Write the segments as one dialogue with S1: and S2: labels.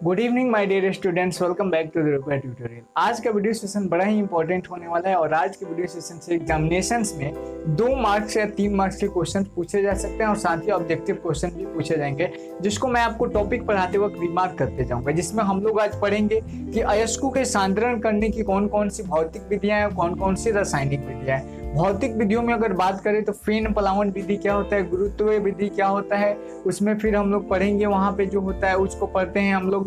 S1: Good evening my dear students, welcome back to the rupaya tutorial. आज का video session बड़ा ही important होने वाला है और आज के वीडियो सेशन से एग्जामिनेशंस में 2 मार्क्स या 3 मार्क्स के क्वेश्चन पूछे जा सकते हैं और साथ ही ऑब्जेक्टिव क्वेश्चन भी पूछे जाएंगे, जिसको मैं आपको टॉपिक पढ़ाते वक्त रिमार्क करते जाऊंगा। जिसमें हम लोग आज पढ़ेंगे कि अयस्कों के सांद्रण करने की कौन कौन सी भौतिक विधियां हैं, कौन कौन सी रासायनिक विधियां हैं। भौतिक विधियों में अगर बात करें तो फेन प्लावन विधि क्या होता है, गुरुत्व विधि क्या होता है, उसमें फिर हम लोग पढ़ेंगे वहां पे जो होता है उसको पढ़ते हैं हम लोग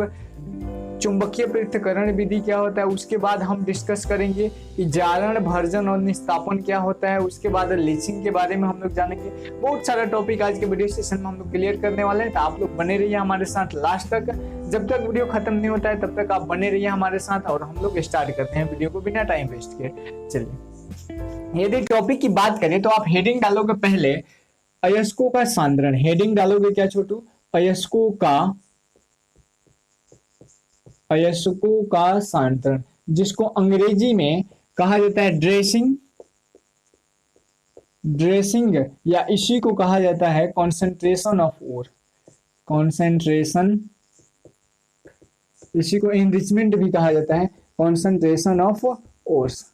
S1: चुंबकीय पृथक्करण विधि क्या होता है। उसके बाद हम डिस्कस करेंगे कि जारण, भर्जन और निस्तापन क्या होता है। उसके बाद लीचिंग के बारे में हम लोग जानेंगे। बहुत सारा टॉपिक आज के वीडियो सेशन में हम लोग क्लियर करने वाले हैं, तो आप लोग बने रहिए हमारे साथ लास्ट तक। जब तक वीडियो खत्म नहीं होता है तब तक आप बने रहिए हमारे साथ और हम लोग स्टार्ट करते हैं वीडियो को बिना टाइम वेस्ट किए। चलिए, यदि टॉपिक की बात करें तो आप हेडिंग डालोगे पहले अयस्कों का सांद्रण। हेडिंग डालोगे क्या छोटू? अयस्कों का सांद्रण, जिसको अंग्रेजी में कहा जाता है ड्रेसिंग या इसी को कहा जाता है कॉन्सेंट्रेशन ऑफ ओर। कॉन्सेंट्रेशन, इसी को एनरिचमेंट भी कहा जाता है, कॉन्सेंट्रेशन ऑफ ओर्स।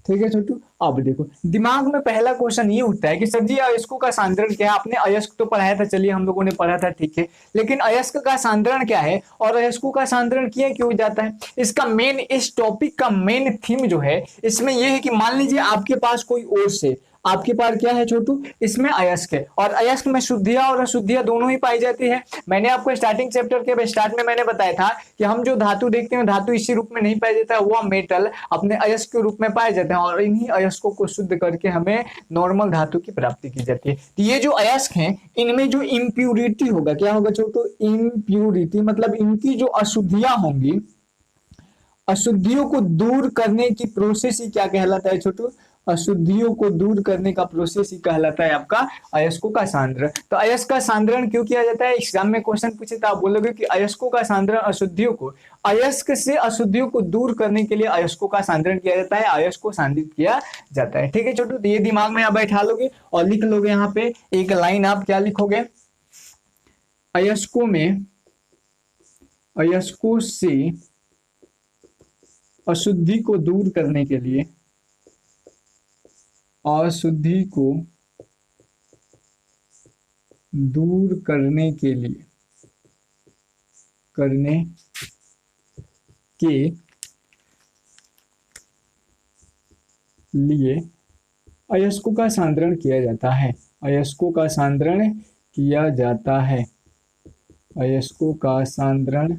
S1: ठीक है छोटू। अब देखो, दिमाग में पहला क्वेश्चन ये उठता है कि सर जी अयस्कों का सांद्रण क्या है। आपने अयस्क तो पढ़ाया था, चलिए हम लोगों ने पढ़ा था, ठीक है, लेकिन अयस्क का सांद्रण क्या है और अयस्कों का सांद्रण किया क्यों जाता है? इसका मेन, इस टॉपिक का मेन थीम जो है इसमें यह है कि मान लीजिए आपके पास कोई ओर से, आपके पास क्या है छोटू, इसमें अयस्क है और अयस्क में शुद्धियां और अशुद्धियां दोनों ही पाई जाती है। मैंने आपको स्टार्टिंग चैप्टर के स्टार्ट में मैंने बताया था कि हम जो धातु देखते हैं धातु इसी रूप में नहीं पाया जाता है, वो मेटल अपने अयस्क के रूप में पाए जाते हैं और इन्हीं अयस्कों को शुद्ध करके हमें नॉर्मल धातु की प्राप्ति की जाती है। तो ये जो अयस्क हैं इनमें जो इम्प्यूरिटी होगा, क्या होगा छोटू? इम्प्यूरिटी मतलब इनकी जो अशुद्धियां होंगी, अशुद्धियों को दूर करने की प्रोसेस ही क्या कहलाता है छोटू? अशुद्धियों को दूर करने का प्रोसेस ही कहलाता है आपका अयस्कों का सांद्रण। तो अयस्क का सांद्रण क्यों किया जाता है? एग्जाम में क्वेश्चन पूछे तो आप बोलोगे कि अयस्कों का सांद्रण अशुद्धियों को, अयस्क से अशुद्धियों को दूर करने के लिए अयस्कों का सांद्रण किया जाता है, अयस्क को सांद्रित किया जाता है। ठीक है छोटू, तो ये दिमाग में आप बैठा लोगे और लिख लोगे। यहाँ पे एक लाइन आप क्या लिखोगे? अयस्कों में, अयस्कों से अशुद्धि को दूर करने के लिए, अशुद्धि को दूर करने के लिए, करने के लिए अयस्कों का सांद्रण किया जाता है। अयस्कों का सांद्रण किया जाता है। अयस्कों का सांद्रण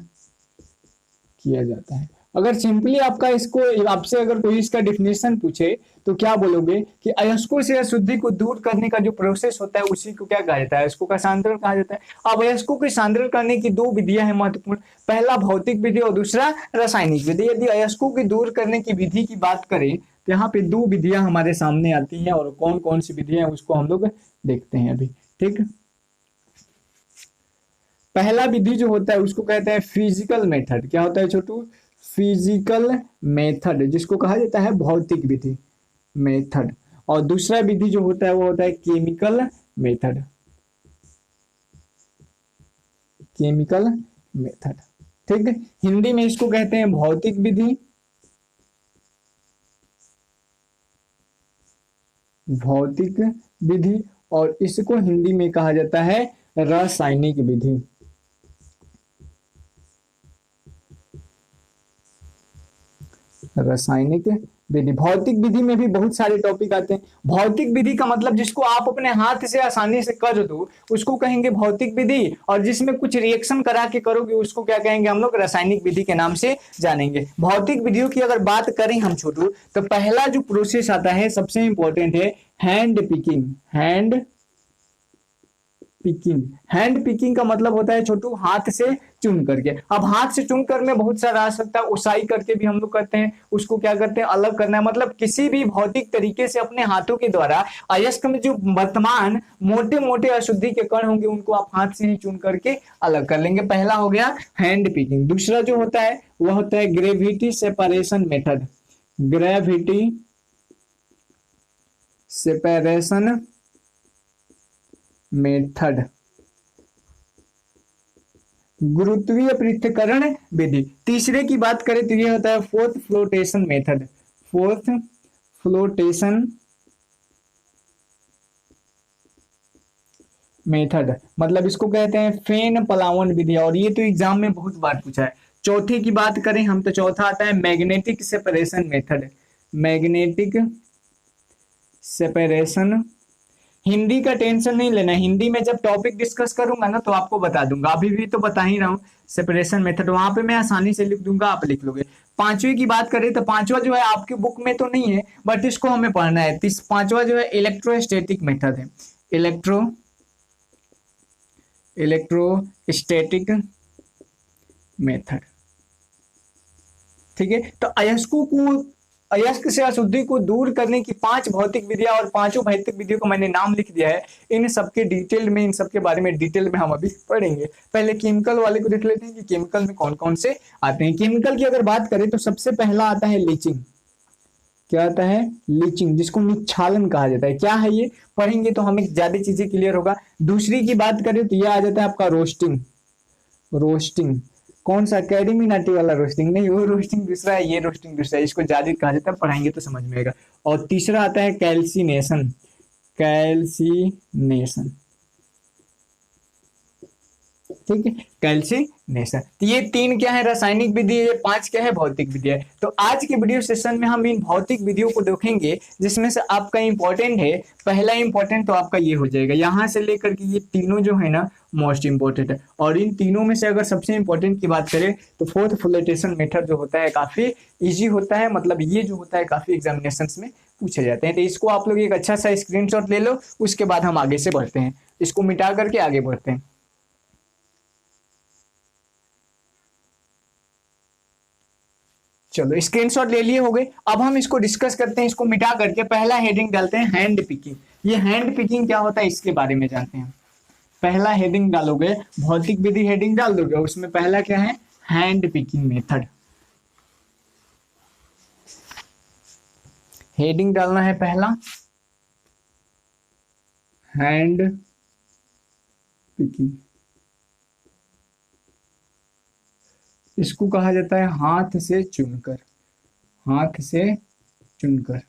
S1: किया जाता है। अगर सिंपली आपका इसको, आपसे अगर कोई इसका डिफिनेशन पूछे तो क्या बोलोगे कि अयस्कों से अशुद्धि को दूर करने का जो प्रोसेस होता है उसी को क्या कहा जाता है? अयस्कों का सांद्रण कहा जाता है। अब अयस्कों के सांद्रण करने की 2 विधियां हैं महत्वपूर्ण, पहला भौतिक विधि और दूसरा रासायनिक विधि। यदि अयस्कों की दूर करने की विधि की बात करें तो यहाँ पे 2 विधियां हमारे सामने आती हैं और कौन कौन सी विधियां हैं उसको हम लोग देखते हैं अभी। ठीक, पहला विधि जो होता है उसको कहते हैं फिजिकल मेथड। क्या होता है छोटू? फिजिकल मेथड, जिसको कहा जाता है भौतिक विधि, मेथड। और दूसरा विधि जो होता है वो होता है केमिकल मेथड, केमिकल मेथड। ठीक है, हिंदी में इसको कहते हैं भौतिक विधि, भौतिक विधि, और इसको हिंदी में कहा जाता है रासायनिक विधि। रासायनिक विधि, भौतिक विधि में भी बहुत सारे टॉपिक आते हैं। भौतिक विधि का मतलब जिसको आप अपने हाथ से आसानी से कर दो उसको कहेंगे भौतिक विधि, और जिसमें कुछ रिएक्शन करा के करोगे उसको क्या कहेंगे हम लोग? रासायनिक विधि के नाम से जानेंगे। भौतिक विधियों की अगर बात करें हम छोटू, तो पहला जो प्रोसेस आता है सबसे इंपॉर्टेंट है hand picking. Hand picking, hand picking का मतलब होता है छोटू हाथ से चुन करके। अब हाथ से चुन कर में बहुत सारा आ सकता है, उसाई करके भी हम लोग करते हैं, उसको क्या करते हैं? अलग करना है। मतलब किसी भी भौतिक तरीके से अपने हाथों के द्वारा अयस्क में जो वर्तमान मोटे मोटे अशुद्धि के कण होंगे उनको आप हाथ से ही चुन करके अलग कर लेंगे। पहला हो गया हैंड पिकिंग। दूसरा जो होता है वह होता है gravity separation method. Gravity separation method, गुरुत्वीय पृथक्करण विधि। तीसरे की बात करें तो ये होता है fourth flotation method. Fourth flotation method मतलब इसको कहते हैं फेन पलावन विधि, और ये तो एग्जाम में बहुत बार पूछा है। चौथे की बात करें हम तो चौथा आता है magnetic separation method. Magnetic separation, Hindi का टेंशन नहीं लेना, हिंदी में जब टॉपिक डिस्कस करूंगा ना तो आपको बता दूंगा, अभी भी तो बता ही रहा हूँ। सेपरेशन मेथड वहां पे मैं आसानी से लिख दूंगा, आप लिख लोगे। पांचवी की बात करें तो पांचवा जो है आपकी बुक में तो नहीं है बट इसको हमें पढ़ना है। पांचवा जो है इलेक्ट्रोस्टैटिक मेथड है। Electrostatic method. ठीक है, तो अयस्क से अशुद्धि को दूर करने की 5 भौतिक विधियां, और पांचों भौतिक विधियों को मैंने नाम लिख दिया है। इन सबके डिटेल में, इन सबके बारे में डिटेल में हम अभी पढ़ेंगे। पहले केमिकल वाले को देख लेते हैं कि केमिकल में कौन कौन से आते हैं। केमिकल की अगर बात करें तो सबसे पहला आता है लीचिंग। क्या आता है? लीचिंग, जिसको निक्षालन कहा जाता है। क्या है ये, पढ़ेंगे तो हमें ज्यादा चीजें क्लियर होगा। दूसरी की बात करें तो यह आ जाता है आपका रोस्टिंग। रोस्टिंग कौन सा, अकेडमी नाटी वाला रोस्टिंग नहीं, वो रोस्टिंग दूसरा है, ये रोस्टिंग दूसरा है। इसको ज्यादा कहा जाता है, पढ़ाएंगे तो समझ में आएगा। और तीसरा आता है कैल्सिनेशन। कैल्सिनेशन, ठीक है, कैल्सिनेशन। तो ये 3 क्या है, रासायनिक विधि है, ये 5 क्या है, भौतिक विधि है। तो आज के वीडियो सेशन में हम इन भौतिक विधियों को देखेंगे, जिसमें से आपका इंपॉर्टेंट है, पहला इंपॉर्टेंट तो आपका ये हो जाएगा, यहां से लेकर के ये तीनों जो है ना मोस्ट इंपॉर्टेंट है। और इन तीनों में से अगर सबसे इंपॉर्टेंट की बात करें तो फोर्थ फ्लोटेशन मेथड जो होता है काफी इजी होता है, मतलब ये जो होता है काफी एग्जामिनेशन में पूछे जाते हैं। तो इसको आप लोग एक अच्छा सा स्क्रीनशॉट ले लो, उसके बाद हम आगे से बढ़ते हैं, इसको मिटा करके आगे बढ़ते हैं। चलो स्क्रीनशॉट ले लिए हो गए, अब हम इसको डिस्कस करते हैं। इसको मिटा करके पहला हेडिंग डालते हैं हैंड पिकिंग। ये हैंड पिकिंग क्या होता है इसके बारे में जानते हैं। पहला हेडिंग डालोगे, भौतिक विधि हेडिंग डाल दोगे, उसमें पहला क्या है, हैंड पिकिंग मेथड। हेडिंग डालना है पहला हैंड पिकिंग। इसको कहा जाता है हाथ से चुनकर। हाथ से चुनकर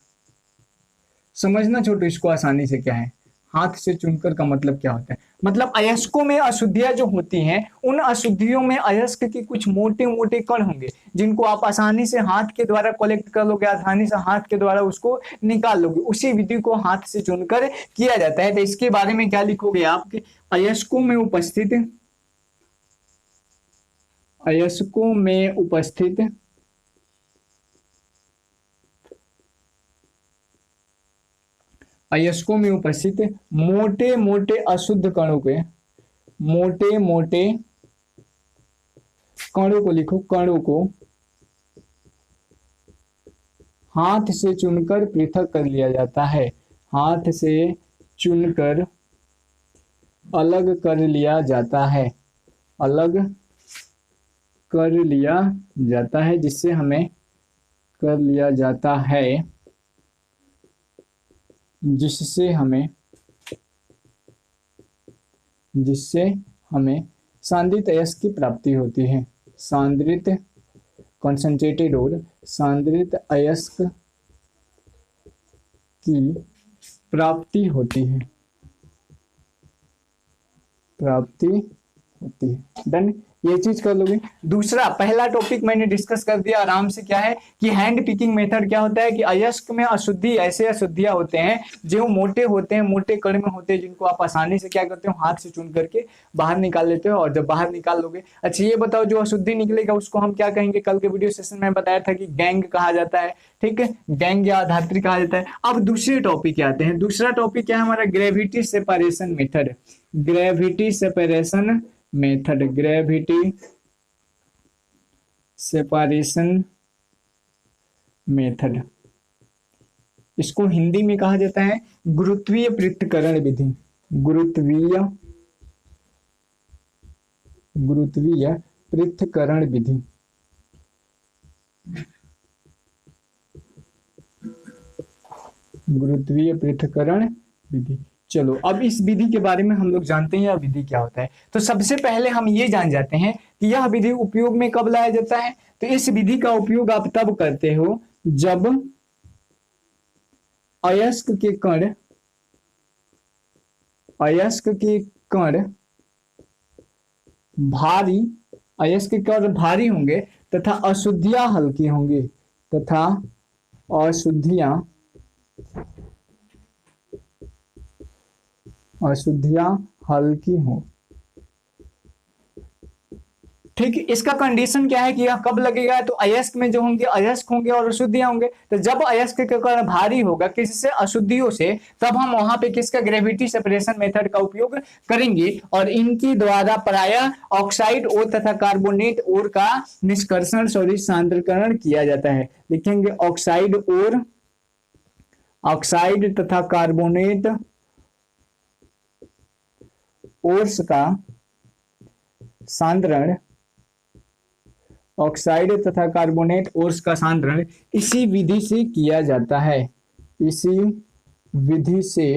S1: समझना छोटू, इसको आसानी से क्या है, हाथ से चुनकर का मतलब क्या होता है, मतलब अयस्कों में अशुद्धियां जो होती हैं, उन अशुद्धियों में अयस्क के कुछ मोटे मोटे कण होंगे, जिनको आप आसानी से हाथ के द्वारा कलेक्ट कर लोगे, आसानी से हाथ के द्वारा उसको निकाल लोगे। उसी विधि को हाथ से चुनकर किया जाता है। तो इसके बारे में क्या लिखोगे आप, अयस्कों में उपस्थित, अयस्कों में उपस्थित अयस्कों में उपस्थित मोटे मोटे अशुद्ध कणों के, मोटे मोटे कणों को लिखो, कणों को हाथ से चुनकर पृथक कर लिया जाता है। हाथ से चुनकर अलग कर लिया जाता है, अलग कर लिया जाता है, जिससे हमें कर लिया जाता है, जिससे हमें सांद्रित अयस्क की प्राप्ति होती है। सांद्रित कॉन्सेंट्रेटेड और सांद्रित अयस्क की प्राप्ति होती है, प्राप्ति होती है। डन, ये चीज कर लोगे। दूसरा, पहला टॉपिक मैंने डिस्कस कर दिया आराम से, क्या है कि हैंड पिकिंग मेथड क्या होता है कि अयस्क में अशुद्धि, ऐसे अशुद्धियां होते हैं जो मोटे होते हैं, मोटे कण में होते हैं, जिनको आप आसानी से क्या करते हो, हाथ से चुन करके बाहर निकाल लेते हो। और जब बाहर निकाल लोगे, अच्छा ये बताओ जो अशुद्धि निकलेगा उसको हम क्या कहेंगे, कल के वीडियो सेशन में बताया था कि गैंग कहा जाता है, ठीक है, गैंग या धात्री कहा जाता है। अब दूसरे टॉपिक आते हैं। दूसरा टॉपिक क्या है हमारा, gravity separation method. Gravity separation method, gravity separation method, इसको हिंदी में कहा जाता है गुरुत्वीय पृथक्करण विधि। गुरुत्वीय पृथक्करण विधि। गुरुत्वीय पृथक्करण विधि चलो अब इस विधि के बारे में हम लोग जानते हैं यह विधि क्या होता है। तो सबसे पहले हम ये जान जाते हैं कि यह विधि उपयोग में कब लाया जाता है। तो इस विधि का उपयोग आप तब करते हो जब अयस्क के कण भारी अयस्क के कण भारी होंगे तथा अशुद्धियां हल्की होंगी तथा अशुद्धियां हल्की हो। ठीक, इसका कंडीशन क्या है कि यह कब लगेगा। तो अयस्क में जो होंगे अयस्क होंगे और अशुद्धियां होंगे। तो जब अयस्क के कण भारी होगा किससे, अशुद्धियों से, तब हम वहां पे किसका, ग्रेविटी सेपरेशन मेथड का उपयोग करेंगे और इनके द्वारा प्रायः ऑक्साइड और तथा कार्बोनेट और का निष्कर्षण सांद्रीकरण किया जाता है। लिखेंगे ऑक्साइड तथा कार्बोनेट ओर्स का सांद्रण, ऑक्साइड तथा कार्बोनेट ओर्स का सांद्रण इसी विधि से किया जाता है। इसी विधि से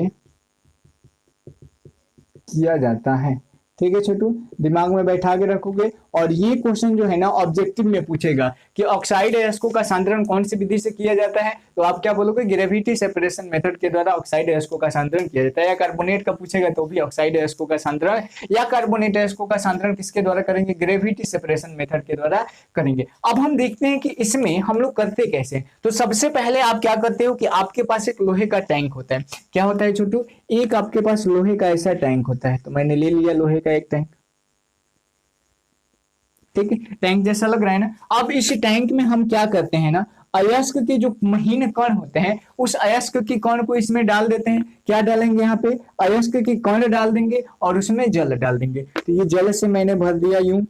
S1: किया जाता है। ठीक है छोटू, दिमाग में बैठा के रखोगे। और ये क्वेश्चन जो है ना ऑब्जेक्टिव में पूछेगा कि ऑक्साइड अयस्कों का सांद्रण कौन सी विधि से किया जाता है। तो आप क्या बोलोगे, ग्रेविटी सेपरेशन मेथड के द्वारा ऑक्साइड अयस्कों का सांद्रण किया जाता है। या कार्बोनेट का पूछेगा तो भी ऑक्साइड अयस्कों का सांद्रण या कार्बोनेट अयस्कों का सांद्रण किसके द्वारा करेंगे, ग्रेविटी सेपरेशन मेथड के द्वारा करेंगे। अब हम देखते हैं कि इसमें हम लोग करते कैसे। तो सबसे पहले आप क्या करते हो कि आपके पास एक लोहे का टैंक होता है। क्या होता है छोटू, एक आपके पास लोहे का ऐसा टैंक होता है। तो मैंने ले लिया लोहे का एक टैंक। ठीक है, टैंक जैसा लग रहा है ना। अब इस टैंक में हम क्या करते हैं ना, अयस्क के जो महीन कण होते हैं उस अयस्क के कण को इसमें डाल देते हैं। क्या डालेंगे यहाँ पे, अयस्क के कण डाल देंगे और उसमें जल डाल देंगे। तो ये जल से मैंने भर दिया यूं।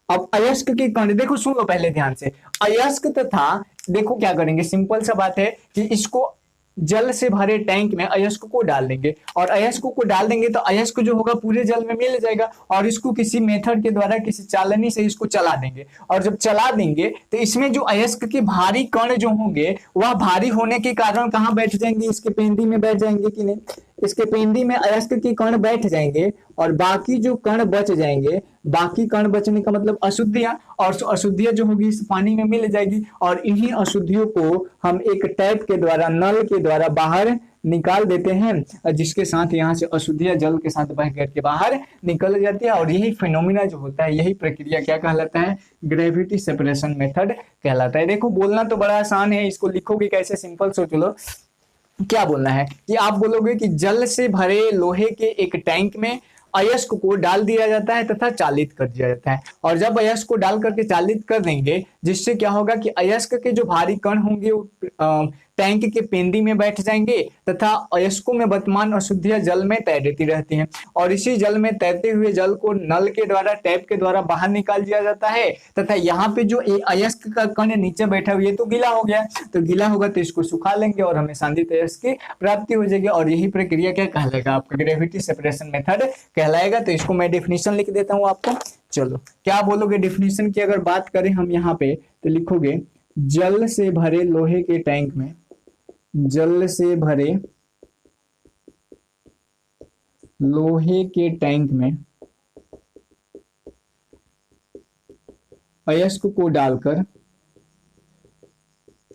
S1: अब अयस्क के कण देखो, सुनो पहले ध्यान से। अयस्क तथा देखो क्या करेंगे, सिंपल सा बात है कि इसको जल से भरे टैंक में अयस्क को डाल देंगे और अयस्क को डाल देंगे तो अयस्क जो होगा पूरे जल में मिल जाएगा और इसको किसी मेथड के द्वारा किसी चालनी से इसको चला देंगे। और जब चला देंगे तो इसमें जो अयस्क के भारी कण जो होंगे वह भारी होने के कारण कहाँ बैठ जाएंगे, इसके पेंदी में बैठ जाएंगे कि नहीं, इसके पेंदी में अयस्क के कण बैठ जाएंगे और बाकी जो कण बच जाएंगे, बाकी कण बचने का मतलब अशुद्धियां, और अशुद्धियां जो होगी इस पानी में मिल जाएगी और इन्हीं अशुद्धियों को हम एक टैप के द्वारा, नल के द्वारा बाहर निकाल देते हैं, जिसके साथ यहाँ से अशुद्धियां जल के साथ बह करके बाहर निकल जाती है। और यही फिनोमिना जो होता है, यही प्रक्रिया क्या कहलाता है, ग्रेविटी सेपरेशन मेथड कहलाता है। देखो बोलना तो बड़ा आसान है, इसको लिखोगे कैसे, सिंपल सोच लो। क्या बोलना है कि आप बोलोगे कि जल से भरे लोहे के एक टैंक में अयस्क को डाल दिया जाता है तथा चालित कर दिया जाता है। और जब अयस्क को डाल करके चालित कर देंगे, जिससे क्या होगा कि अयस्क के जो भारी कण होंगे वो टैंक के पेंदी में बैठ जाएंगे तथा अयस्कों में वर्तमान अशुद्धियां जल में तैरती रहती हैं और इसी जल में तैरते हुए जल को नल के द्वारा, टैप के द्वारा बाहर निकाल दिया जाता है। तथा यहाँ पे जो अयस्क का कण नीचे बैठा हुआ, ये तो गीला हो गया, तो गीला होगा तो इसको सुखा लेंगे और हमें सांद्रित अयस्क की प्राप्ति हो जाएगी। और यही प्रक्रिया क्या कहलाएगा, आपका ग्रेविटी सेपरेशन मेथड कहलाएगा। तो इसको मैं डेफिनेशन लिख देता हूँ आपको। चलो क्या बोलोगे डेफिनेशन की अगर बात करें हम यहाँ पे, तो लिखोगे जल से भरे लोहे के टैंक में, जल से भरे लोहे के टैंक में अयस्क को डालकर,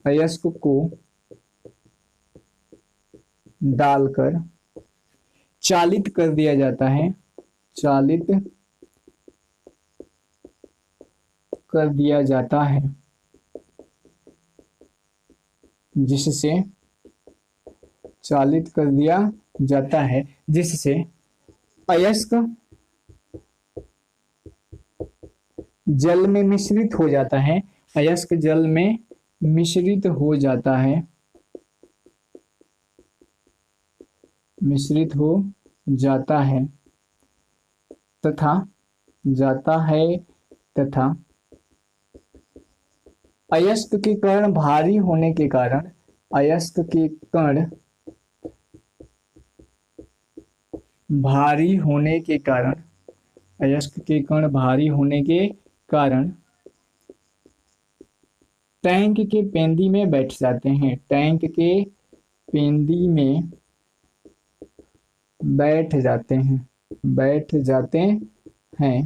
S1: अयस्क को डालकर चालित कर दिया जाता है, चालित कर दिया जाता है, जिससे चालित कर दिया जाता है, जिससे अयस्क जल में मिश्रित हो जाता है, अयस्क जल में मिश्रित हो जाता है, मिश्रित हो जाता है तथा तथा अयस्क के कण भारी होने के कारण, अयस्क के कण भारी होने के कारण, अयस्क के कण भारी होने के कारण टैंक के पेंदी में बैठ जाते हैं, टैंक के पेंदी में बैठ जाते हैं, बैठ जाते हैं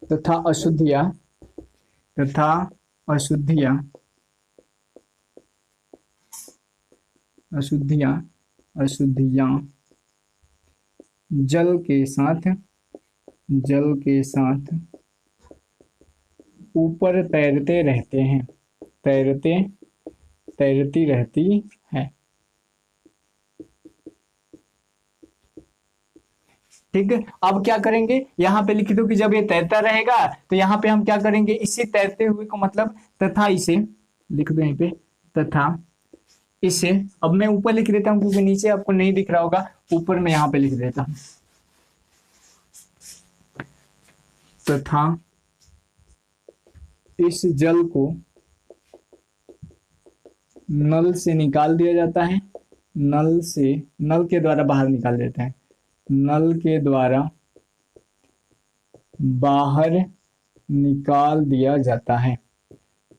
S1: तथा अशुद्धियां, तथा अशुद्धियां, अशुद्धियां, अशुद्धियां जल के साथ, जल के साथ ऊपर तैरते रहते हैं, तैरते, तैरती रहती है। ठीक है, अब क्या करेंगे, यहाँ पे लिख दो कि जब ये तैरता रहेगा तो यहाँ पे हम क्या करेंगे, इसी तैरते हुए को मतलब तथा इसे लिख दो यहीं पे, तथा इसे, अब मैं ऊपर लिख देता हूँ क्योंकि नीचे आपको नहीं दिख रहा होगा, ऊपर मैं यहाँ पे लिख देता हूँ, तथा इस जल को नल से निकाल दिया जाता है, नल से, नल के द्वारा बाहर निकाल देता है, नल के द्वारा बाहर निकाल दिया जाता है,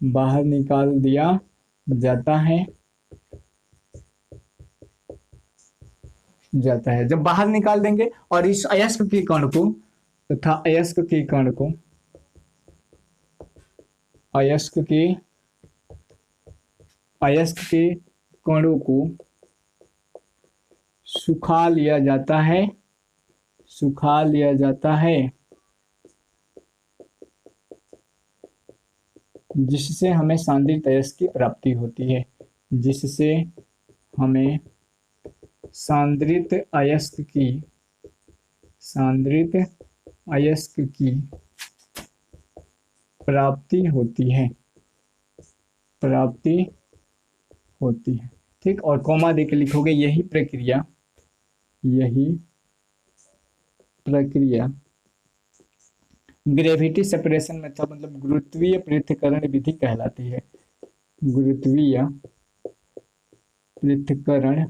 S1: बाहर निकाल दिया जाता है, जाता है। जब बाहर निकाल देंगे और इस अयस्क के कण को, तथा अयस्क के कण को, अयस्क के, अयस्क के कणों को सुखा लिया जाता है, सुखा लिया जाता है, जिससे हमें सांद्रित अयस्क की प्राप्ति होती है, जिससे हमें सांद्रित अयस्क की, सांद्रित अयस्क की प्राप्ति होती है, प्राप्ति होती है। ठीक, और कॉमा देके लिखोगे यही प्रक्रिया, यही प्रक्रिया ग्रेविटी सेपरेशन मेथड मतलब गुरुत्वीय पृथक्करण विधि कहलाती है, गुरुत्वीय पृथक्करण,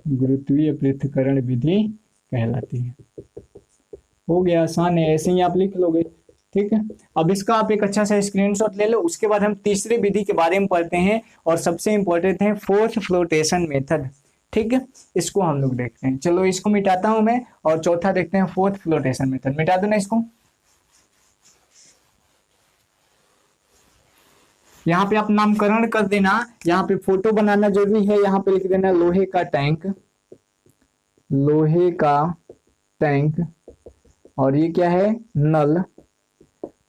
S1: गुरुत्वीय पृथक्करण विधि कहलाती है। हो गया, आसान है, ऐसे ही आप लिख लोगे। ठीक है, अब इसका आप एक अच्छा सा स्क्रीनशॉट ले लो। उसके बाद हम तीसरी विधि के बारे में पढ़ते हैं और सबसे इंपॉर्टेंट है फोर्थ फ्लोटेशन मेथड। ठीक है, इसको हम लोग देखते हैं। चलो इसको मिटाता हूं मैं और चौथा देखते हैं फोर्थ फ्लोटेशन मेथड। मिटा दो ना इसको। यहाँ पे आप नामकरण कर देना, यहाँ पे फोटो बनाना जरूरी है। यहाँ पे लिख देना लोहे का टैंक, लोहे का टैंक, और ये क्या है, नल,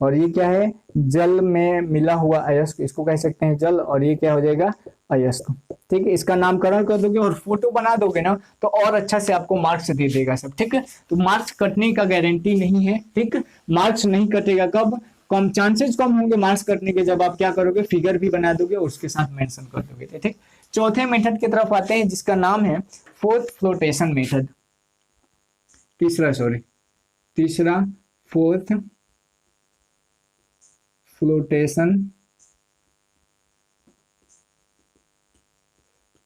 S1: और ये क्या है, जल में मिला हुआ अयस्क, इसको कह सकते हैं जल, और ये क्या हो जाएगा, अयस्क। ठीक है, इसका नामकरण कर दोगे और फोटो बना दोगे ना तो और अच्छा से आपको मार्क्स दे देगा सब। ठीक है, तो मार्क्स कटने का गारंटी नहीं है। ठीक, मार्क्स नहीं कटेगा कब, कम चांसेस कम होंगे मार्क्स कटने के जब आप क्या करोगे, फिगर भी बना दोगे और उसके साथ मेंशन कर दोगे। ठीक, चौथे मेथड की तरफ आते हैं जिसका नाम है फोर्थ फ्लोटेशन मेथड, तीसरा फोर्थ फ्लोटेशन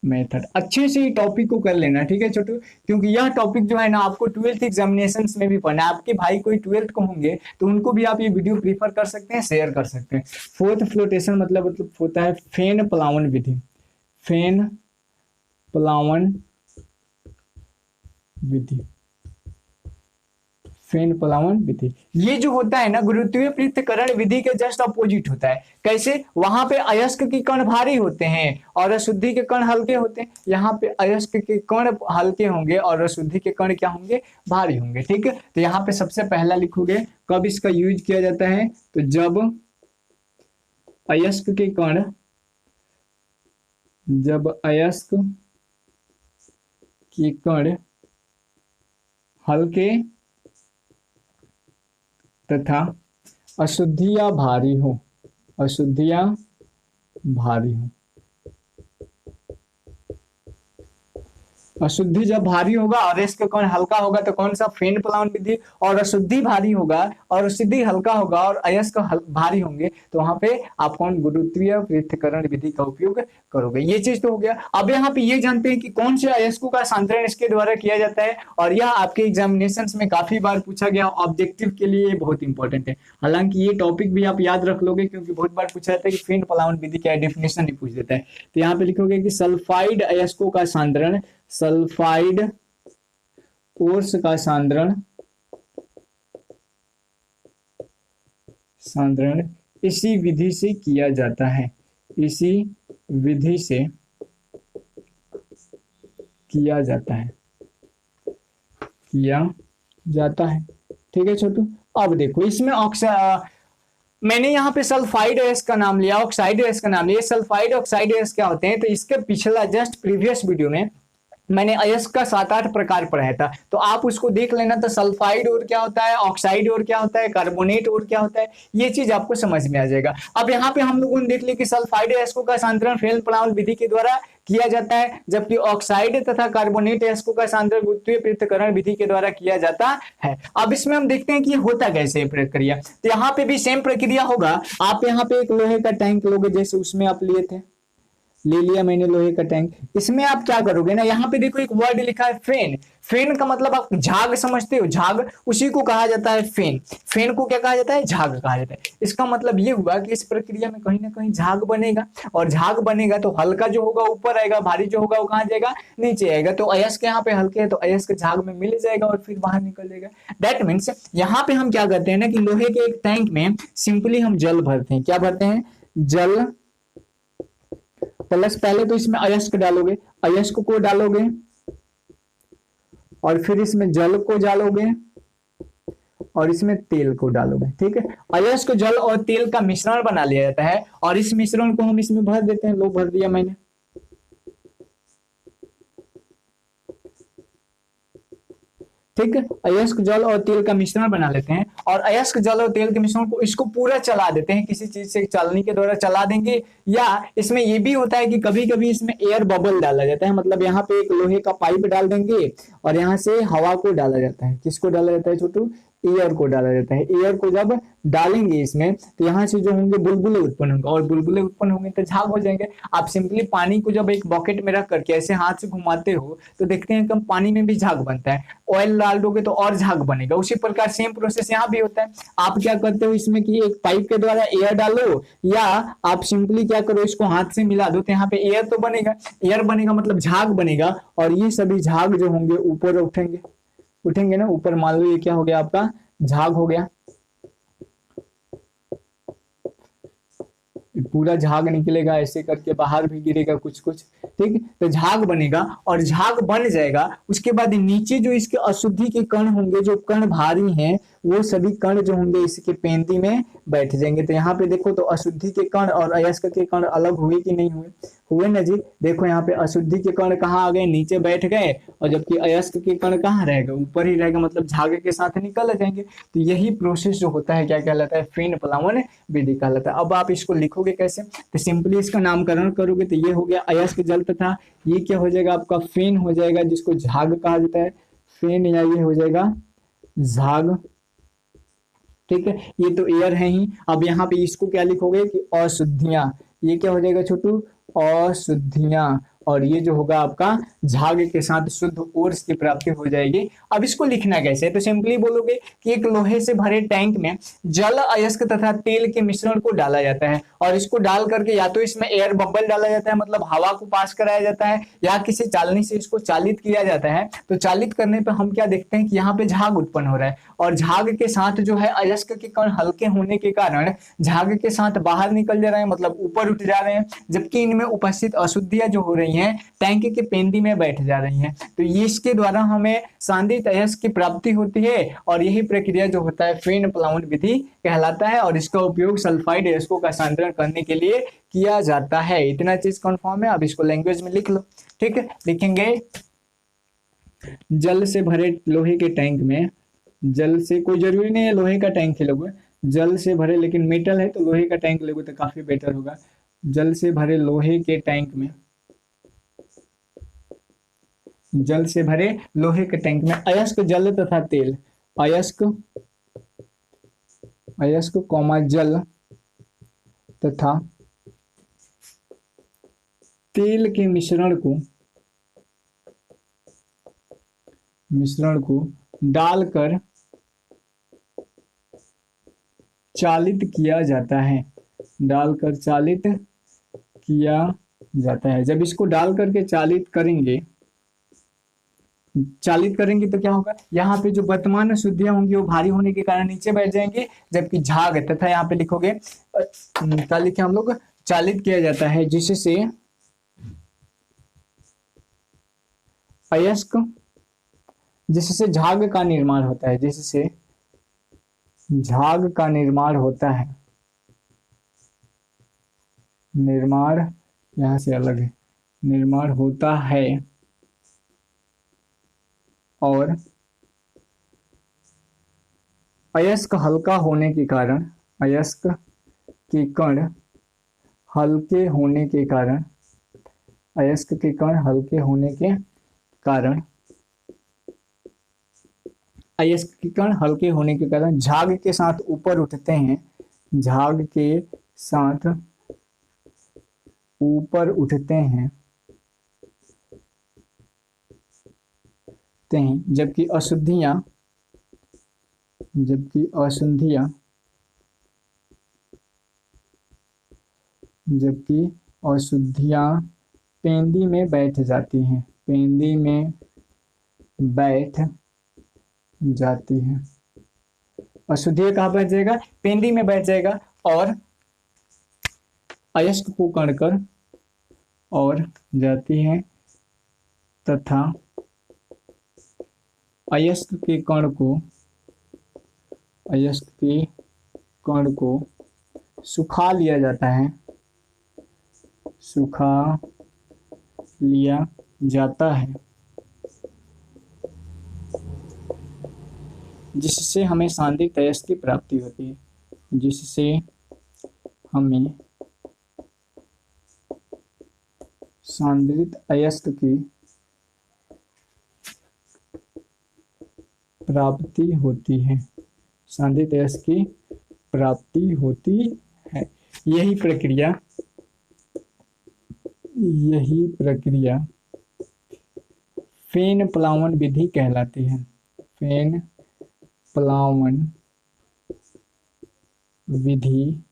S1: मेथड। अच्छे से टॉपिक को कर लेना, ठीक है छोटू, क्योंकि यह टॉपिक जो है ना आपको 12th एग्जामिनेशन में भी पढ़ना है। आपके भाई कोई 12th को होंगे तो उनको भी आप ये वीडियो प्रीफर कर सकते हैं, शेयर कर सकते हैं। फोर्थ फ्लोटेशन मतलब होता है फेन प्लावन विधि, फेन प्लावन विधि, फेन प्लावन विधि। ये जो होता है ना गुरुत्वीय पृथक्करण विधि के जस्ट अपोजिट होता है। कैसे, वहां पे अयस्क के कण भारी होते हैं और अशुद्धि के कण हल्के होते हैं। यहाँ पे अयस्क के कण हल्के होंगे और अशुद्धि के कण क्या होंगे, भारी होंगे। ठीक है, तो यहाँ पे सबसे पहला लिखोगे कब इसका यूज किया जाता है, तो जब अयस्क के कण, जब अयस्क के कण हल्के तथा अशुद्धियां भारी हो, अशुद्धियां भारी हो। अशुद्धि जब भारी होगा और इसका कण हल्का होगा तो कौन सा फेन प्लावन विधि, और अशुद्धि भारी होगा और अशुद्धि हल्का होगा और अयस्क भारी होंगे तो वहां पे आप कौन गुरुत्वीय पृथक्करण विधि का उपयोग करोगे। ये चीज तो हो गया। अब यहाँ पे ये जानते हैं कि कौन से अयस्कों का सांद्रण इसके द्वारा किया जाता है, और यह आपके एग्जामिनेशन में काफी बार पूछा गया, ऑब्जेक्टिव के लिए बहुत इंपॉर्टेंट है। हालांकि ये टॉपिक भी आप याद रख लोगे क्योंकि बहुत बार पूछा जाता है कि फेन प्लावन विधि क्या है, डेफिनेशन ही पूछ देता है। तो यहाँ पे लिखोगे कि सल्फाइड अयस्कों का सांद्रण, सल्फाइड ओर्स का सांद्रण इसी विधि से किया जाता है, इसी विधि से किया जाता है, किया जाता है। ठीक है छोटू। अब देखो इसमें मैंने यहाँ पे सल्फाइड एस का नाम लिया, ऑक्साइड एस का नाम लिया। सल्फाइड ऑक्साइड एस क्या होते हैं, तो इसके पिछला जस्ट प्रीवियस वीडियो में मैंने अयस्क का 7-8 प्रकार पढ़ाया था, तो आप उसको देख लेना। तो सल्फाइड और क्या होता है, ऑक्साइड और क्या होता है, कार्बोनेट और क्या होता है, ये चीज आपको समझ में आ जाएगा। अब यहाँ पे हम लोगों ने देख लिया कि सल्फाइड अयस्कों का सांद्रण फेन प्लावन विधि के द्वारा किया जाता है, जबकि ऑक्साइड तथा कार्बोनेट अयस्कों का सांद्रण गुरुत्वीय पृथक्करण विधि के द्वारा किया जाता है। अब इसमें हम देखते हैं कि होता कैसे प्रक्रिया। तो यहाँ पे भी सेम प्रक्रिया होगा। आप यहाँ पे एक लोहे का टैंक लोगे, जैसे उसमें आप लिए थे, ले लिया मैंने लोहे का टैंक। इसमें आप क्या करोगे ना, यहाँ पे देखो एक वर्ड लिखा है फेन। फेन का मतलब आप झाग समझते हो, झाग, उसी को कहा जाता है फेन। फेन को क्या कहा जाता है, झाग कहा जाता है। इसका मतलब ये हुआ कि इस प्रक्रिया में कहीं ना कहीं झाग बनेगा, और झाग बनेगा तो हल्का जो होगा ऊपर आएगा, भारी जो होगा वो कहाँ जाएगा, नीचे आएगा। तो अयस्क यहाँ पे हल्के है तो अयस्क झाग में मिल जाएगा और फिर बाहर निकल जाएगा। दैट मीन्स यहाँ पे हम क्या करते हैं ना कि लोहे के एक टैंक में सिंपली हम जल भरते हैं। क्या भरते हैं, जल प्लस, पहले तो इसमें अयस्क डालोगे, अयस्क को डालोगे और फिर इसमें जल को डालोगे और इसमें तेल को डालोगे। ठीक है, अयस्क जल और तेल का मिश्रण बना लिया जाता है और इस मिश्रण को हम इसमें भर देते हैं। लो भर दिया मैंने। ठीक है, अयस्क जल और तेल का मिश्रण बना लेते हैं और अयस्क जल और तेल के मिश्रण को इसको पूरा चला देते हैं, किसी चीज से चालनी के द्वारा चला देंगे। या इसमें ये भी होता है कि कभी कभी इसमें एयर बबल डाला जाता है, मतलब यहाँ पे एक लोहे का पाइप डाल देंगे और यहाँ से हवा को डाला जाता है। किसको डाला जाता है छोटू, एयर को डाला जाता है। एयर को जब डालेंगे इसमें तो यहाँ से जो होंगे बुलबुले उत्पन्न होंगे, और बुलबुले उत्पन्न होंगे तो झाग हो जाएंगे। आप सिंपली पानी को जब एक बकेट में रख करके ऐसे हाथ से घुमाते हो तो देखते हैं कि पानी में भी झाग बनता है। ऑयल डाल दोगे तो और झाग बनेगा। उसी प्रकार सेम प्रोसेस यहाँ भी होता है। आप क्या करते हो इसमें कि एक पाइप के द्वारा एयर डालो, या आप सिंपली क्या करो, इसको हाथ से मिला दो तो यहाँ पे एयर तो बनेगा। एयर बनेगा मतलब झाग बनेगा, और ये सभी झाग जो होंगे ऊपर उठेंगे, उठेंगे ना ऊपर। मान लो ये क्या हो गया, आपका झाग हो गया, पूरा झाग निकलेगा, ऐसे करके बाहर भी गिरेगा कुछ कुछ। ठीक, तो झाग बनेगा और झाग बन जाएगा। उसके बाद नीचे जो इसके अशुद्धि के कण होंगे, जो कण भारी हैं, वो सभी कण जो होंगे इसके पेंदी में बैठ जाएंगे। तो यहाँ पे देखो तो अशुद्धि के कण और अयस्क के कण अलग हुए कि नहीं हुए, हुए ना जी। देखो यहाँ पे अशुद्धि के कण कहाँ आ गए, नीचे बैठ गए, और जबकि अयस्क के कण कहाँ रहेगा, ऊपर ही रहेगा, मतलब झाग के साथ निकल जाएंगे। तो यही प्रोसेस जो होता है क्या कहलाता है, फेन प्लावन विधि कहलाता है। अब आप इसको लिखोगे कैसे, तो सिंपली इसका नामकरण करोगे तो ये हो गया अयस्क जल, तथा ये क्या हो जाएगा आपका फेन हो जाएगा, जिसको झाग कहा जाता है, फेन, या ये हो जाएगा झाग। ठीक है, ये तो एयर है ही। अब यहाँ पे इसको क्या लिखोगे कि अशुद्धियां, ये क्या हो जाएगा छोटू, अशुद्धियां, और ये जो होगा आपका झाग के साथ शुद्ध ओर्स की प्राप्ति हो जाएगी। अब इसको लिखना कैसे, तो सिंपली बोलोगे कि एक लोहे से भरे टैंक में जल, अयस्क तथा तेल के मिश्रण को डाला जाता है, और इसको डाल करके या तो इसमें एयर बबल डाला जाता है, मतलब हवा को पास कराया जाता है, या किसी चालनी से इसको चालित किया जाता है। तो चालित करने पर हम क्या देखते हैं कि यहाँ पे झाग उत्पन्न हो रहा है, और झाग के साथ जो है अयस्क के कण हल्के होने के कारण झाग के साथ बाहर निकल जा रहे हैं, मतलब ऊपर उठ जा रहे हैं, जबकि इनमें उपस्थित अशुद्धियां जो हो रही हैं टैंक के पेंदी में बैठ जा रही हैं। तो ये इसके द्वारा हमें सांद्रित अयस्क की प्राप्ति होती है, और यही प्रक्रिया जो होता है फेन प्लावन विधि कहलाता है, और इसका उपयोग सल्फाइड अयस्कों का सांद्रण करने के लिए किया जाता है। इतना चीज कंफर्म है। अब इसको लैंग्वेज में लिख लो। ठीक है, लिखेंगे जल से भरे लोहे के टैंक में, जल से, कोई जरूरी नहीं है लोहे का टैंक ही लोगे, जल से भरे, लेकिन मेटल है तो लोहे का टैंक लोगे तो काफी बेटर होगा। जल से भरे लोहे के टैंक में जल से भरे लोहे के टैंक में अयस्क जल तथा तेल, अयस्क अयस्क कौमा जल तथा तेल के मिश्रण को डालकर चालित किया जाता है, डालकर चालित किया जाता है। जब इसको डाल करके चालित करेंगे तो क्या होगा, यहाँ पे जो वर्तमान अशुद्धियां होंगी वो भारी होने के कारण नीचे बैठ जाएंगे, जबकि झाग तथा यहाँ पे लिखोगे क्या लिखे हम लोग, चालित किया जाता है, जिससे अयस्क जिससे झाग का निर्माण होता है, जिससे झाग का निर्माण होता है, निर्माण यहां से अलग है, निर्माण होता है और अयस्क हल्का होने के कारण, अयस्क के कण हल्के होने के कारण, अयस्क के कण हल्के होने के कारण, अयस्क के कण हल्के होने के कारण झाग के साथ ऊपर उठते हैं, झाग के साथ ऊपर उठते हैं, जबकि अशुद्धियां पेंदी में बैठ जाती हैं, पेंदी में बैठ जाती है। अशुद्धियां कहाँ बैठ जाएगा, पेंदी में बैठ जाएगा, और अयस्क को कणकर और जाती है तथा अयस्क के कण को सुखा लिया जाता है, सुखा लिया जाता है, जिससे हमें सांद्रित अयस्क की प्राप्ति होती है, जिससे हमें सांद्रित अयस्क की प्राप्ति होती है, सांद्रित अयस्क की प्राप्ति होती है। यही प्रक्रिया फेन प्लावन विधि कहलाती है, फेन प्लावन विधि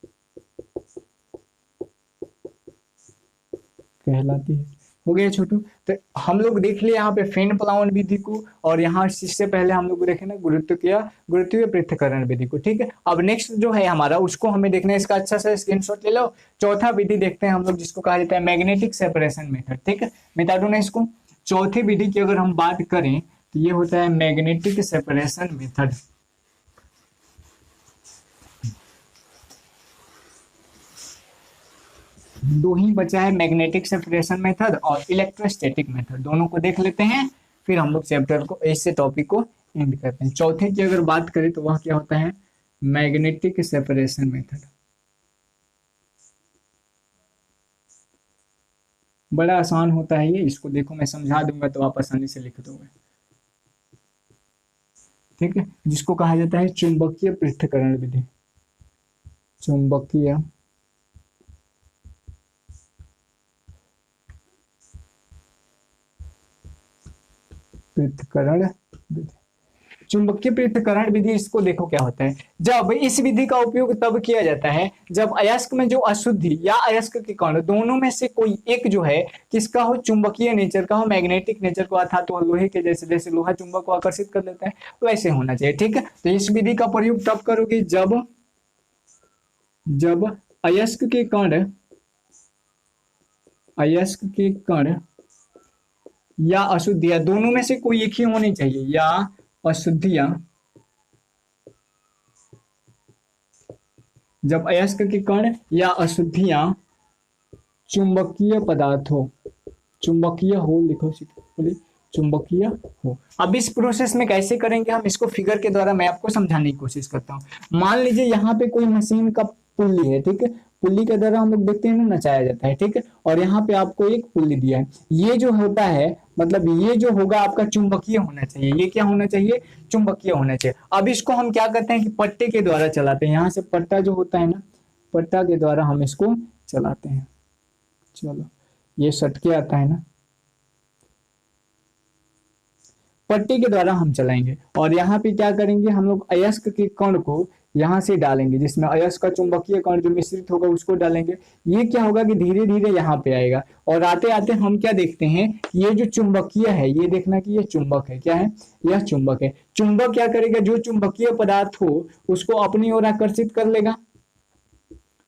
S1: कहलाती है। हो गया छोटू, तो हम लोग देख लिए यहाँ पे फेन प्लावन विधि को, और यहाँ इससे पहले हम लोग देखे ना गुरुत्वीय पृथक्करण विधि को। ठीक है, अब नेक्स्ट जो है हमारा उसको हमें देखना है, इसका अच्छा सा स्क्रीनशॉट ले लो। चौथा विधि देखते हैं हम लोग, जिसको कहा जाता है मैग्नेटिक सेपरेशन मेथड। ठीक है, मिटा दो ना इसको। चौथी विधि की अगर हम बात करें तो ये होता है मैग्नेटिक सेपरेशन मेथड। दो ही बचा है, मैग्नेटिक सेपरेशन मेथड और इलेक्ट्रोस्टैटिक मेथड। दोनों को देख लेते हैं, फिर हम लोग चैप्टर को, इससे टॉपिक को एंड करते हैं। चौथे की अगर बात करें तो वह क्या होता है, मैग्नेटिक सेपरेशन मेथड। बड़ा आसान होता है ये, इसको देखो मैं समझा दूंगा तो आप आसानी से लिख दोगे। ठीक है, जिसको कहा जाता है चुंबकीय पृथक्करण विधि, चुंबकीय पृथक्करण विधि। चुंबकीय पृथक्करण विधि, इसको देखो क्या होता है। जब इस विधि का उपयोग तब किया जाता है जब अयस्क में जो अशुद्धि या अयस्क के कण दोनों में से कोई एक जो है किसका हो, चुंबकीय नेचर का हो, मैग्नेटिक नेचर को, अर्थात तो लोहे के जैसे, जैसे लोहा चुंबक को आकर्षित कर लेता है वैसे होना चाहिए। ठीक है, तो इस विधि का प्रयोग तब करोगे जब अयस्क के कण या अशुद्धियां दोनों में से कोई एक ही होनी चाहिए, या अशुद्धियां, जब अयस्क के कण या अशुद्धियां चुंबकीय पदार्थ हो, चुंबकीय हो, लिखो चुंबकीय हो। अब इस प्रोसेस में कैसे करेंगे हम इसको फिगर के द्वारा मैं आपको समझाने की कोशिश करता हूं। मान लीजिए यहाँ पे कोई मशीन का पुल्ली है, ठीक है, पुल्ली के द्वारा हम लोग देखते हैं ना नचाया जाता है, ठीक है। और यहाँ पे आपको एक पुल्ली दिया है, ये जो होता है मतलब ये जो होगा आपका चुंबकीय होना चाहिए। ये क्या होना चाहिए? चुंबकीय होना चाहिए। अब इसको हम क्या करते हैं कि पट्टे के द्वारा चलाते हैं। यहाँ से पट्टा जो होता है ना, पट्टा के द्वारा हम इसको चलाते हैं। चलो ये सटके आता है ना, पट्टी के द्वारा हम चलाएंगे। और यहाँ पे क्या करेंगे हम लोग, अयस्क के कण को यहाँ से डालेंगे, जिसमें अयस्क का चुंबकीय कण जो मिश्रित होगा उसको डालेंगे। ये क्या होगा कि धीरे धीरे यहाँ पे आएगा। और आते आते हम क्या देखते हैं, ये जो चुंबकीय है, ये देखना कि ये चुंबक है। क्या है? यह चुंबक है। चुंबक क्या करेगा, जो चुंबकीय पदार्थ हो उसको अपनी ओर आकर्षित कर लेगा,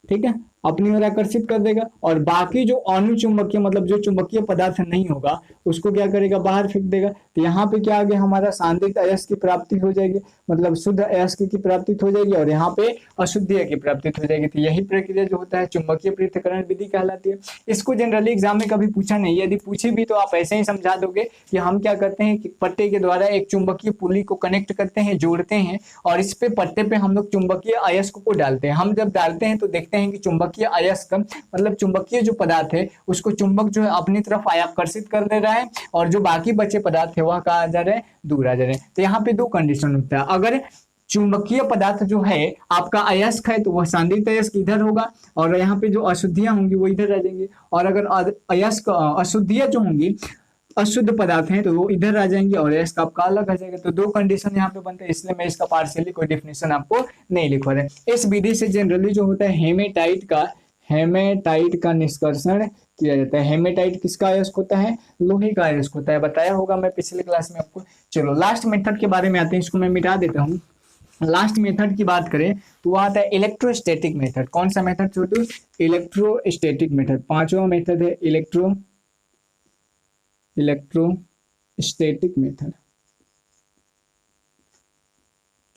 S1: ठीक है, अपनी ओर आकर्षित कर देगा। और बाकी जो अनुचुंबकीय मतलब जो चुंबकीय पदार्थ नहीं होगा उसको क्या करेगा, बाहर फेंक देगा। तो यहाँ पे क्या आ गया, हमारा सांद्रित अयस्क की प्राप्ति हो जाएगी, मतलब शुद्ध अयस्क की प्राप्ति हो जाएगी, और यहाँ पे अशुद्धीय की प्राप्ति हो जाएगी। तो यही प्रक्रिया जो होता है चुंबकीय पृथक्करण विधि कहलाती है। इसको जनरली एग्जाम में कभी पूछा नहीं, यदि पूछे भी तो आप ऐसे ही समझा दोगे कि हम क्या करते हैं कि पट्टे के द्वारा एक चुंबकीय पुली को कनेक्ट करते हैं, जोड़ते हैं, और इस पे पट्टे पे हम लोग चुंबकीय अयस्क को डालते हैं। हम जब डालते हैं तो देखते हैं कि चुंबकीय अयस्क मतलब चुंबकीय जो पदार्थ है उसको चुंबक जो है अपनी तरफ आकर्षित कर दे रहा है, और जो बाकी बचे पदार्थ है वह कहाँ जा रहे हैं, दूर आ जा रहे हैं। तो यहाँ पे दो कंडीशन होता है, अगर चुंबकीय पदार्थ जो है आपका अयस्क है तो वह सांद्रित अयस्क इधर होगा, और यहाँ पे जो अशुद्धियां होंगी वो इधर आ जाएंगी, और अगर अयस्क अशुद्धियां जो होंगी, अशुद्ध पदार्थ हैं तो वो इधर आ जाएंगे, और अयस्क आपका अलग आ जाएगा। तो दो कंडीशन यहाँ पे बनते हैं, इसलिए मैं इसका पार्शियली कोई डेफिनेशन आपको नहीं लिखवा रहा। इस विधि से जनरली जो होता है हेमेटाइट का निष्कर्षण किया जाता है। हेमेटाइट किसका अयस्क होता है? लोहे का अयस्क होता है, बताया होगा मैं पिछले क्लास में आपको। चलो लास्ट मेथड के बारे में आते हैं, इसको मैं मिटा देता हूँ। लास्ट मेथड की बात करें तो वह आता है इलेक्ट्रोस्टैटिक मेथड। कौन सा मेथड छोटू? Electrostatic method. पांचवा मेथड है इलेक्ट्रोस्टैटिक मेथड,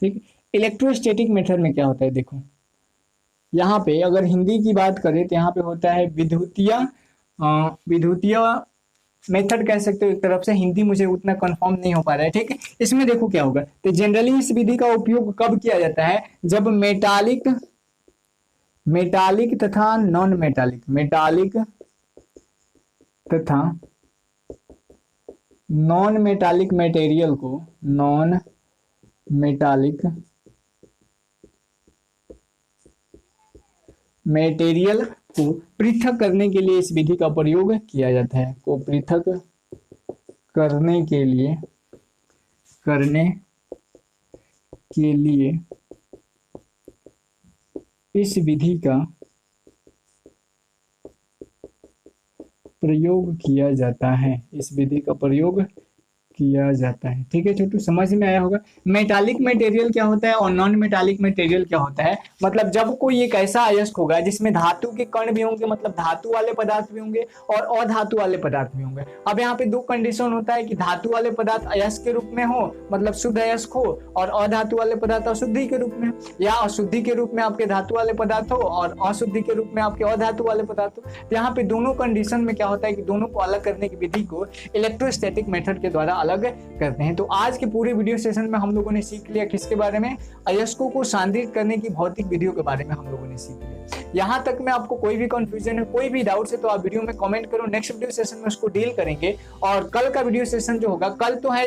S1: ठीक। इलेक्ट्रोस्टैटिक मेथड में क्या होता है, देखो यहाँ पे अगर हिंदी की बात करें तो यहाँ पे होता है विद्युतीय मेथड कह सकते हो एक तरफ से। हिंदी मुझे उतना कंफर्म नहीं हो पा रहा है, ठीक है। इसमें देखो क्या होगा, तो जनरली इस विधि का उपयोग कब किया जाता है, जब मेटालिक तथा नॉन मेटालिक तथा नॉन मेटालिक मटेरियल को पृथक करने के लिए इस विधि का प्रयोग किया जाता है। को पृथक करने के लिए इस विधि का प्रयोग किया जाता है, इस विधि का प्रयोग किया जाता है, ठीक है छोटू, समझ में आया होगा। मेटालिक मटेरियल क्या होता है और नॉन मेटालिक मटेरियल क्या होता है, मतलब जब कोई एक ऐसा अयस्क होगा जिसमें धातु के कण भी होंगे, मतलब धातु वाले पदार्थ भी होंगे और अधातु वाले पदार्थ भी होंगे। अब यहाँ पे दो कंडीशन होता है कि धातु वाले पदार्थ अयस्क के रूप में हो, मतलब शुद्ध अयस्क हो, और अधातु वाले पदार्थ अशुद्धि के रूप में, या अशुद्धि के रूप में आपके धातु वाले पदार्थ हो और अशुद्धि के रूप में आपके अधातु वाले पदार्थ हो। तो यहाँ पे दोनों कंडीशन में क्या होता है कि दोनों को अलग करने की विधि को इलेक्ट्रोस्टैटिक मेथड के द्वारा अलग करते हैं। तो आज के पूरे वीडियो सेशन में हम लोगों ने सीख लिया किसके बारे में, अयस्कों को सांद्रित करने की भौतिक विधियों के बारे में हम लोगों ने सीख लिया। यहाँ तक में आपको कोई भी कंफ्यूजन है, कोई भी डाउट है तो आप वीडियो में कमेंट करो, नेक्स्ट वीडियो सेशन में उसको डील करेंगे। और कल का वीडियो सेशन जो होगा, कल तो है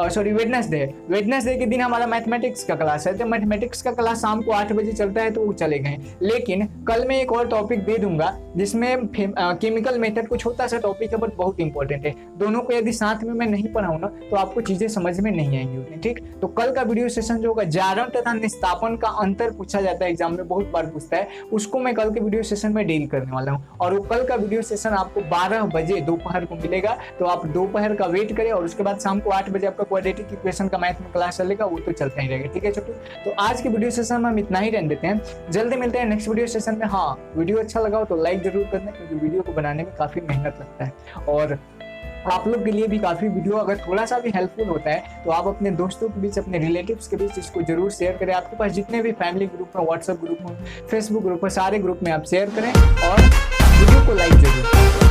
S1: वेडनेसडे के दिन हमारा मैथमेटिक्स का क्लास है, तो मैथमेटिक्स का क्लास शाम को 8 बजे चलता है तो वो चले गए। लेकिन कल मैं एक और टॉपिक दे दूंगा जिसमें केमिकल मेथड कुछ छोटा सा टॉपिक है बट बहुत इंपॉर्टेंट है। दोनों को यदि साथ में मैं नहीं पढ़ाऊँ ना तो आपको चीजें समझ में नहीं आएंगी उतनी, ठीक। तो कल का वीडियो सेशन जो होगा, जारण तथा निस्तापन का अंतर पूछा जाता है एग्जाम में, बहुत बार पूछता है, उसको मैं कल के वीडियो सेशन में डील करने वाला हूँ। और वो कल का वीडियो सेशन आपको 12 बजे दोपहर को मिलेगा, तो आप दोपहर का वेट करें। और उसके बाद शाम को 8 बजे आपका क्वाड्रेटिक इक्वेशन का मैथ में क्लास चलेगा, वो तो चलता ही रहेगा, ठीक है छोटू। तो आज के वीडियो सेशन में हम इतना ही रहने देते हैं, जल्दी मिलते हैं नेक्स्ट वीडियो सेशन में। हाँ, वीडियो अच्छा लगा हो तो लाइक जरूर करना, क्योंकि वीडियो को बनाने में काफी मेहनत लगता है, और आप लोग के लिए भी काफी वीडियो अगर थोड़ा सा भी हेल्पफुल होता है तो आप अपने दोस्तों के बीच, अपने रिलेटिव्स के बीच इसको जरूर शेयर करें। आपके पास जितने भी फैमिली ग्रुप में, व्हाट्सएप ग्रुप में, फेसबुक ग्रुप में, सारे ग्रुप में आप शेयर करें और वीडियो को लाइक जरूर करें।